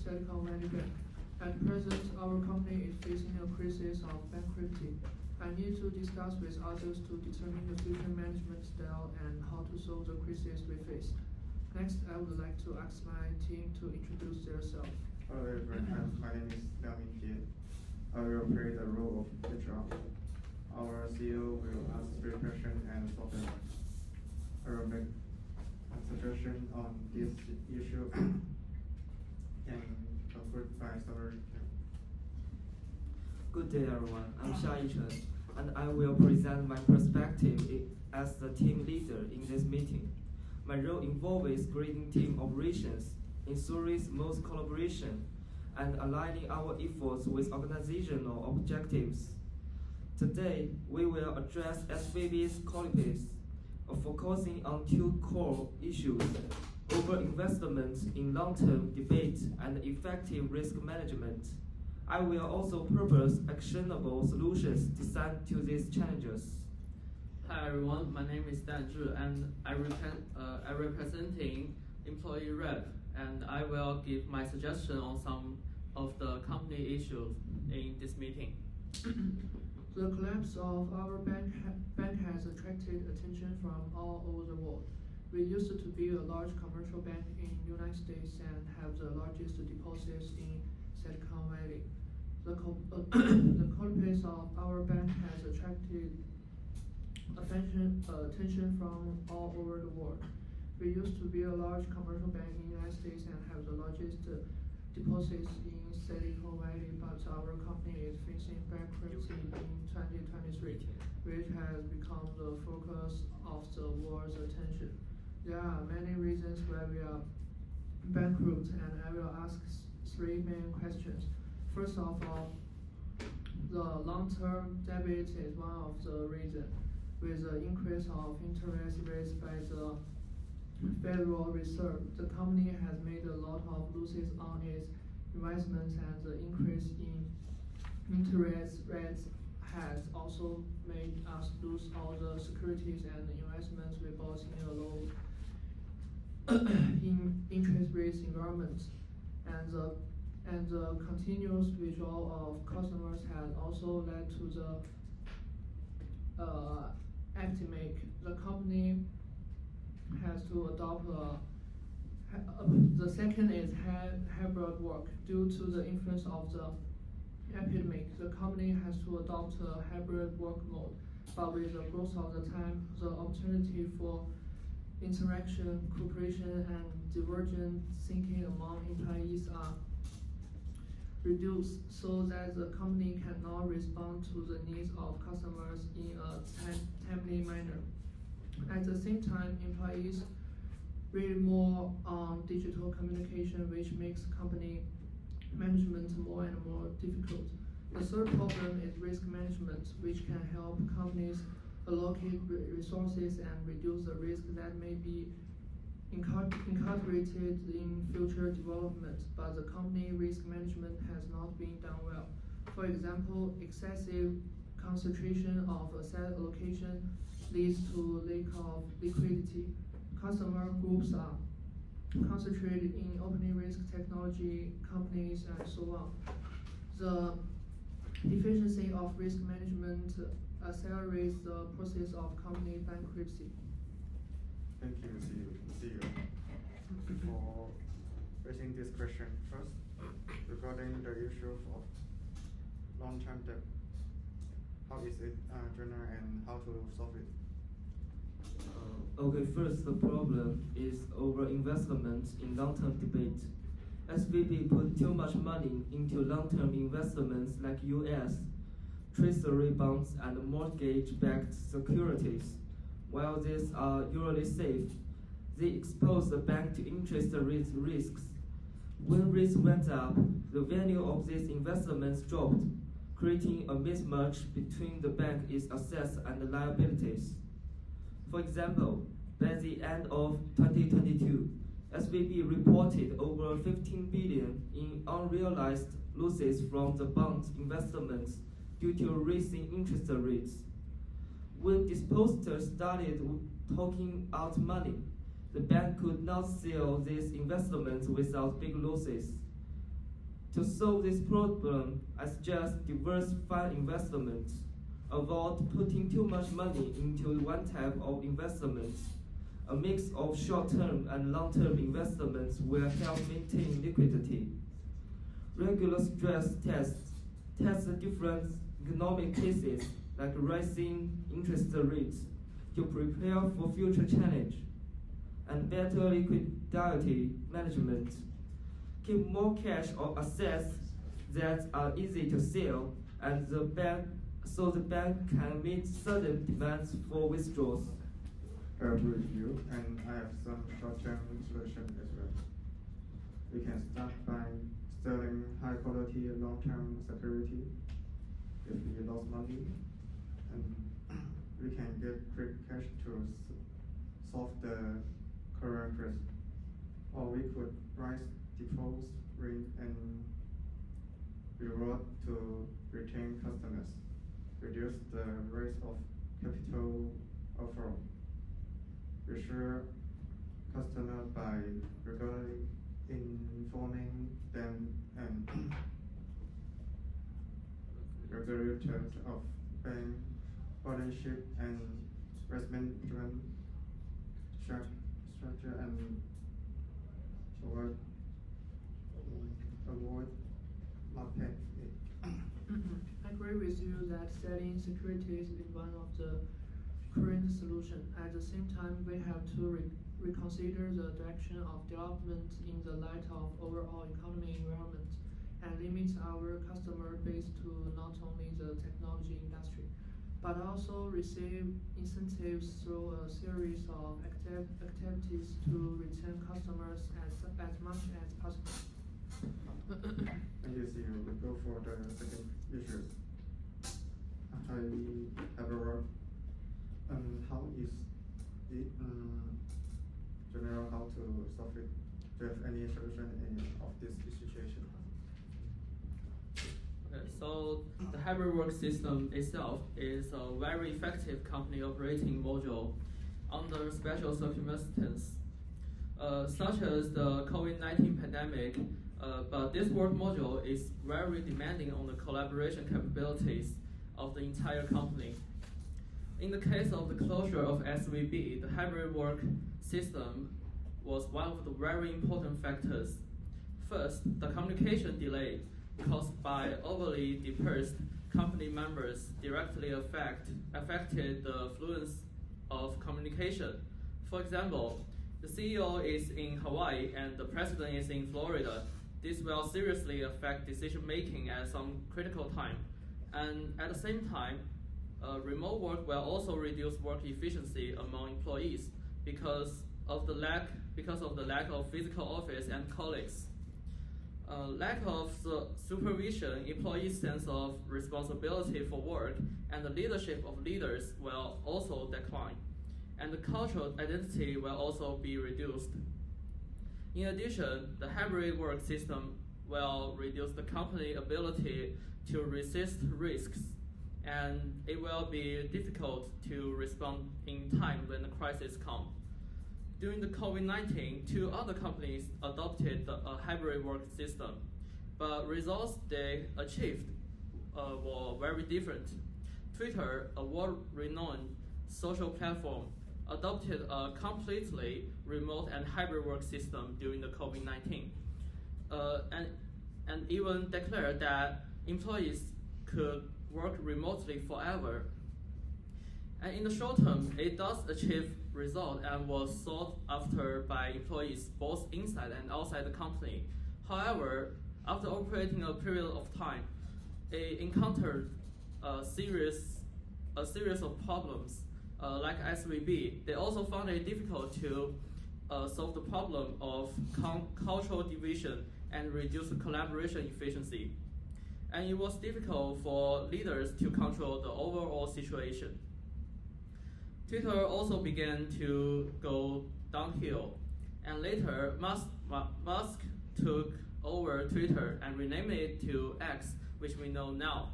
Silicon Valley Bank. At present, our company is facing a crisis of bankruptcy. I need to discuss with others to determine the future management style and how to solve the crisis we face. Next, I would like to ask my team to introduce themselves. Hello everyone, my name is Liang Mingjie. I will play the role of HRM. Our CEO will ask 3 questions and solve them. I will make a suggestion on this issue and conclude by summary. Good day everyone, I'm Xia Yichen, and I will present my perspective as the team leader in this meeting. My role involves creating team operations, ensuring smooth collaboration, and aligning our efforts with organizational objectives. Today, we will address SVB's qualities, focusing on 2 core issues: over-investment in long-term debate and effective risk management. I will also propose actionable solutions designed to these challenges. Hi everyone, my name is Dan Zhi, and I'm representing employee rep, and I will give my suggestion on some of the company issues in this meeting. The collapse of our bank has attracted attention from all over the world. We used to be a large commercial bank in the United States and have the largest deposits in Silicon Valley. The collapse of our bank has attracted attention from all over the world. We used to be a large commercial bank in the United States and have the largest deposits in Silicon Valley, but our company is facing bankruptcy in 2023, which has become the focus of the world's attention. There are many reasons why we are bankrupt, and I will ask 3 main questions. First of all, the long-term debt is one of the reasons. With the increase of interest rates by the Federal Reserve, the company has made a lot of losses on its investments, and the increase in interest rates has also made us lose all the securities and investments we bought in a low interest rates environment. And the continuous withdrawal of customers has also led to the academic. The company has to adopt the second is hybrid work. Due to the influence of the epidemic, the company has to adopt a hybrid work mode. But with the growth of the time, the opportunity for interaction, cooperation, and divergent thinking among employees are reduced, so that the company cannot respond to the needs of customers in a timely manner. At the same time, employees rely more on digital communication, which makes company management more and more difficult. The third problem is risk management, which can help companies allocate resources and reduce the risk that may be incorporated in future development, but the company risk management has not been done well. For example, excessive concentration of asset allocation leads to lack of liquidity. Customer groups are concentrated in opening risk technology companies and so on. The deficiency of risk management accelerates the process of company bankruptcy. Thank you, CEO, for raising this question. First, regarding the issue of long-term debt, how is it general and how to solve it? Okay, first, the problem is over-investment in long-term debate. SVB put too much money into long-term investments like US, Treasury bonds, and mortgage-backed securities. While these are usually safe, they expose the bank to interest rate risks. When rates went up, the value of these investments dropped, creating a mismatch between the bank's assets and liabilities. For example, by the end of 2022, SVB reported over 15 billion in unrealized losses from the bond investments due to rising interest rates. When depositors started taking out money, the bank could not sell these investments without big losses. To solve this problem, I suggest diversify investment. Avoid putting too much money into one type of investment. A mix of short-term and long-term investments will help maintain liquidity. Regular stress tests test the different economic cases like rising interest rates to prepare for future challenge, and better liquidity management. Keep more cash or assets that are easy to sell, and the bank can meet sudden demands for withdrawals. I agree with you, and I have some short-term solution as well. We can start by selling high-quality long-term security if we lost money, and we can get quick cash to solve the current crisis. Or we could raise deposit rate and reward to retain customers, reduce the risk of capital outflow. Reassure customers by regularly informing them and regulators of bank ownership and risk management structure and avoid market. I agree with you that selling securities is one of the current solutions. At the same time, we have to reconsider the direction of development in the light of overall economy environment and limit our customer base to not only the technology industry, but also receive incentives through a series of activities to retain customers as much as possible. And you see, we go for the second issue. I have a work. How is it general how to solve it? Do you have any solution of this situation? Okay, so the hybrid work system itself is a very effective company operating module under special circumstances, such as the COVID-19 pandemic. But this work module is very demanding on the collaboration capabilities of the entire company. In the case of the closure of SVB, the hybrid work system was one of the very important factors. First, the communication delay caused by overly dispersed company members directly affected the fluency of communication. For example, the CEO is in Hawaii and the president is in Florida. This will seriously affect decision making at some critical time. And at the same time, remote work will also reduce work efficiency among employees because of the lack of physical office and colleagues. Lack of supervision, employees' sense of responsibility for work, and the leadership of leaders will also decline, and the cultural identity will also be reduced. In addition, the hybrid work system will reduce the company's ability to resist risks, and it will be difficult to respond in time when the crisis comes. During the COVID-19, 2 other companies adopted a hybrid work system, but results they achieved were very different. Twitter, a world-renowned social platform, adopted a completely remote and hybrid work system during the COVID-19, and even declared that employees could work remotely forever. And in the short term, it does achieve results and was sought after by employees both inside and outside the company. However, after operating a period of time, it encountered a series of problems. Like SVB, they also found it difficult to solve the problem of cultural division and reduce the collaboration efficiency. And it was difficult for leaders to control the overall situation. Twitter also began to go downhill, and later Musk took over Twitter and renamed it to X, which we know now.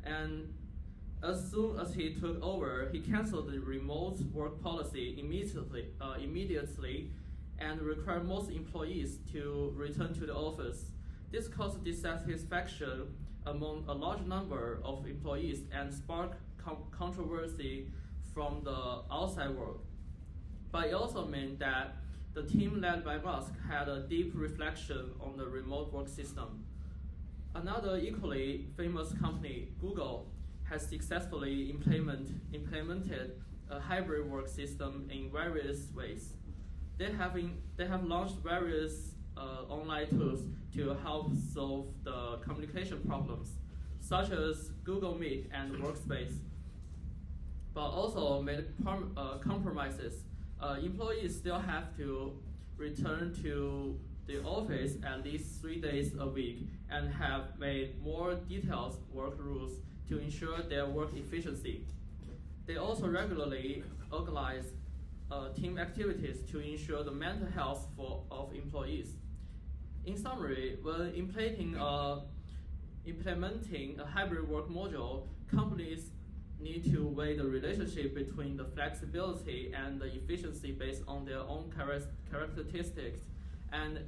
And as soon as he took over, he canceled the remote work policy immediately, and required most employees to return to the office. This caused dissatisfaction among a large number of employees and sparked controversy from the outside world. But it also meant that the team led by Musk had a deep reflection on the remote work system. Another equally famous company, Google, has successfully implemented a hybrid work system in various ways. They have launched various online tools to help solve the communication problems, such as Google Meet and Workspace, but also made compromises. Employees still have to return to the office at least 3 days a week and have made more detailed work rules to ensure their work efficiency. They also regularly organize team activities to ensure the mental health of employees. In summary, when implementing a hybrid work module, companies need to weigh the relationship between the flexibility and the efficiency based on their own characteristics and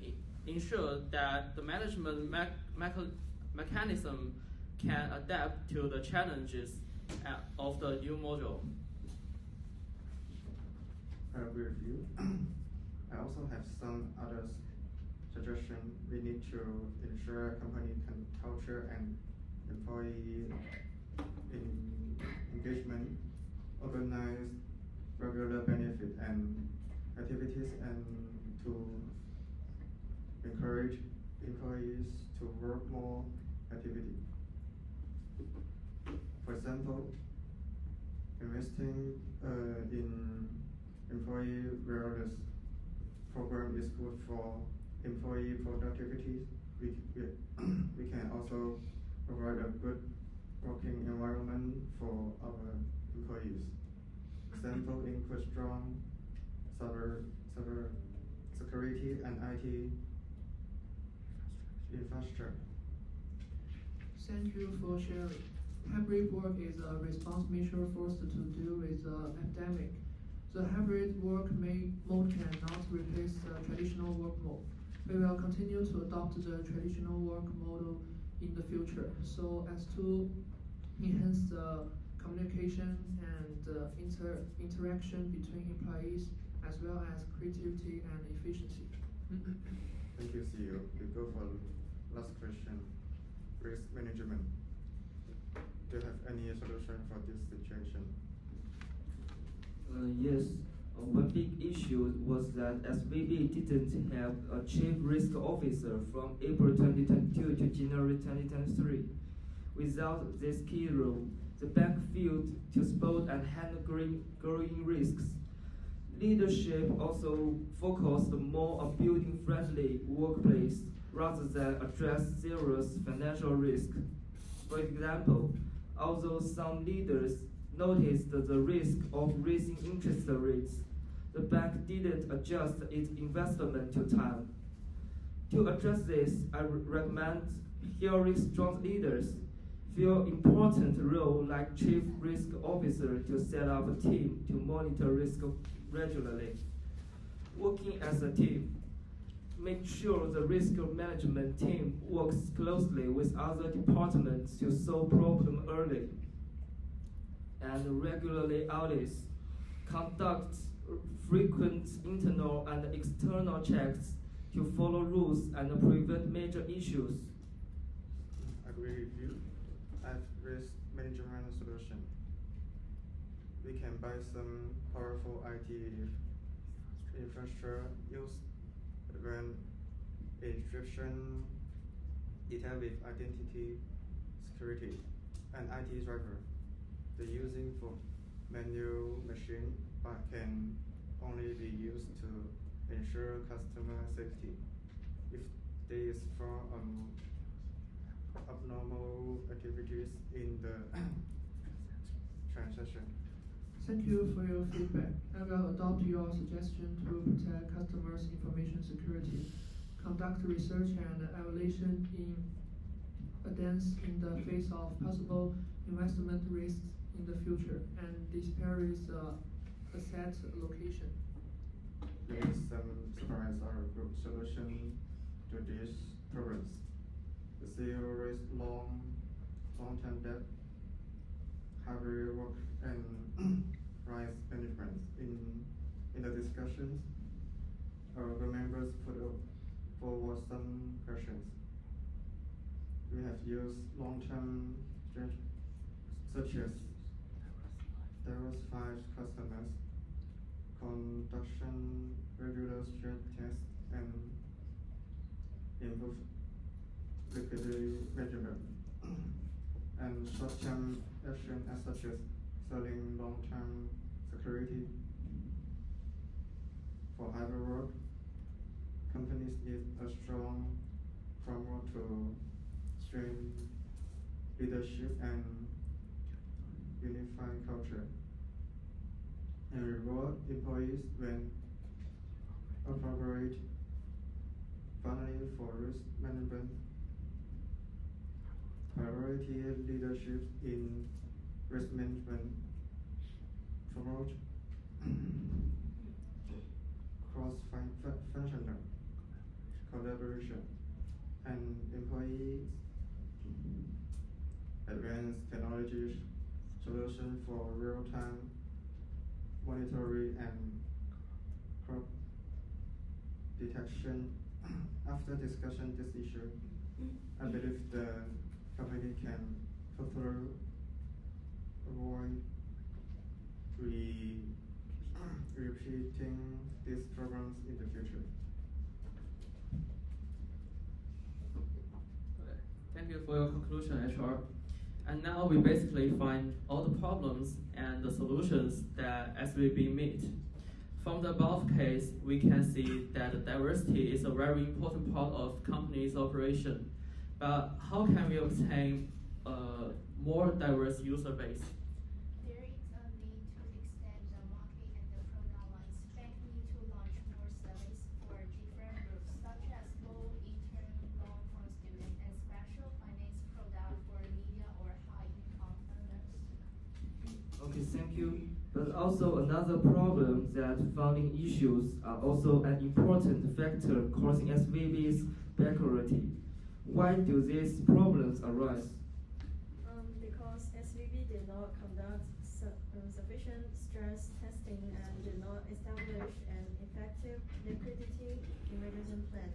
ensure that the management mechanism can adapt to the challenges of the new module. I agree with you. I also have some other suggestions. We need to ensure company culture and employee engagement, organize regular benefit and activities, and to encourage employees to work more activity. For example, investing in employee wellness program is good for employee productivity. We can also provide a good working environment for our employees. Example include strong cyber security and IT infrastructure. Thank you for sharing. Hybrid work is a response measure forced to deal with the epidemic. The hybrid work mode cannot replace the traditional work mode. We will continue to adopt the traditional work model in the future so as to enhance the communication and interaction between employees as well as creativity and efficiency. Thank you, CEO. We go for last question. Risk management. Do you have any solution for this situation? Yes. One big issue was that SVB didn't have a chief risk officer from April 2022 to January 2023. Without this key role, the bank failed to spot and handle growing risks. Leadership also focused more on building friendly workplace rather than address serious financial risk. For example, although some leaders noticed the risk of raising interest rates, the bank didn't adjust its investment to time. To address this, I recommend hiring strong leaders, fill important role like chief risk officer to set up a team to monitor risk regularly. Working as a team, make sure the risk management team works closely with other departments to solve problems early. And regularly audits, conduct frequent internal and external checks to follow rules and prevent major issues. I agree with you. At risk management solution, we can buy some powerful IT infrastructure used when encryption, detail with identity security, and IT driver. They're using for manual machine, but can only be used to ensure customer safety. If there is from abnormal activities in the transaction. Thank you for your feedback. I will adopt your suggestion to protect customers' information security, conduct research and evaluation in advance in the face of possible investment risks in the future, and disperse asset allocation. Please summarize our group solution to these problems. CEO raised long-term debt, hybrid work, and price management. In the discussions, our members put forward some questions. We have used long-term strategies such as diversified customers, conduction regular stress tests, and improve liquidity management, and short-term action such as selling long-term security. For hybrid work, companies need a strong framework to strengthen leadership and unify culture, and reward employees when appropriate. Finally, for risk management, priority leadership in risk management, promote cross-functional collaboration, and employee advanced technology solution for real-time monitoring and crop detection. After discussion this issue, I believe the company can further avoid repeating these problems in the future. Okay. Thank you for your conclusion, HR. And now we basically find all the problems and the solutions that SVB meet. From the above case, we can see that diversity is a very important part of company's operation. But how can we obtain a more diverse user base? There is a need to extend the market and the product lines. Bank need to launch more service for different groups, such as low intern loan for students and special finance product for media or high-income earners. Okay, thank you. But also another problem that funding issues are also an important factor causing SVB's bankruptcy. Why do these problems arise? Because SVB did not conduct sufficient stress testing and did not establish an effective liquidity management plan.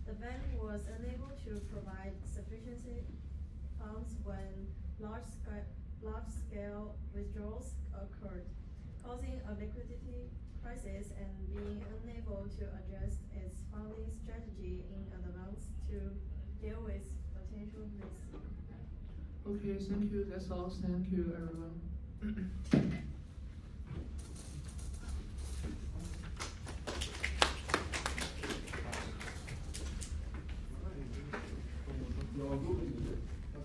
The bank was unable to provide sufficient funds when large-scale withdrawals occurred, causing a liquidity crisis and being unable to adjust its funding strategy in advance to deal with potential risks. Okay, thank you. That's all. Thank you, everyone.